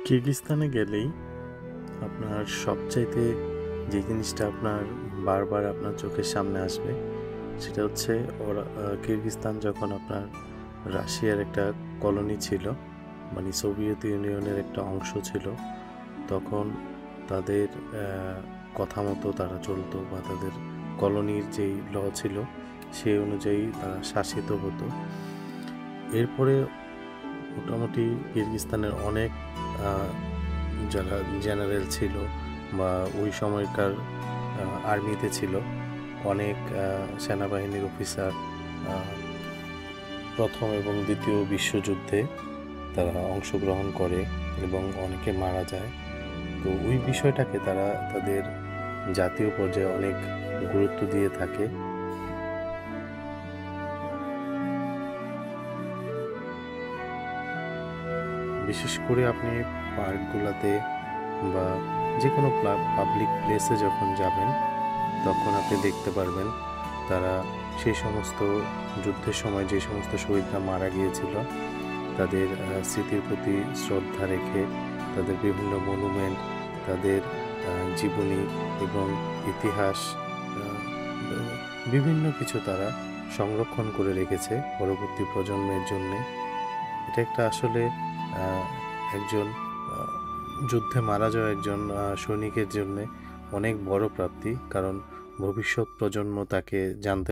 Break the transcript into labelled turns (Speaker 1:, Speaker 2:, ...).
Speaker 1: কিরগিজস্তানে গেলেই আপনার সবচাইতে যে জিনিসটা আপনার বারবার আপনার চোখের সামনে আসবে সেটা হচ্ছে ওরা কিরগিজস্তান যখন আপনার রাশিয়ার একটা কলোনি ছিল, মানে সোভিয়েত ইউনিয়নের একটা অংশ ছিল, তখন তাদের কথা মতো তারা চলতো বা তাদের কলোনির যেই ল ছিল সেই অনুযায়ী তারা শাসিত হতো। এরপরে মোটামুটি কিরগিজস্তানের অনেক যারা জেনারেল ছিল বা ওই সময়কার আর্মিতে ছিল, অনেক সেনাবাহিনীর অফিসার প্রথম এবং দ্বিতীয় বিশ্বযুদ্ধে তারা অংশগ্রহণ করে এবং অনেকে মারা যায়। তো ওই বিষয়টাকে তারা তাদের জাতীয় পর্যায়ে অনেক গুরুত্ব দিয়ে থাকে। বিশেষ করে আপনি পার্কগুলোতে বা যে কোনো পাবলিক প্লেসে যখন যাবেন তখন আপনি দেখতে পারবেন তারা সেই সমস্ত যুদ্ধের সময় যে সমস্ত শহীদরা মারা গিয়েছিল তাদের স্মৃতির প্রতি শ্রদ্ধা রেখে তাদের বিভিন্ন মনুমেন্ট, তাদের জীবনী এবং ইতিহাস, বিভিন্ন কিছু তারা সংরক্ষণ করে রেখেছে পরবর্তী প্রজন্মের জন্যে। এটা একটা আসলে একজন যুদ্ধে মারা যাওয়া একজন সৈনিকের জন্যে অনেক বড় প্রাপ্তি, কারণ ভবিষ্যৎ প্রজন্ম তাকে জানতে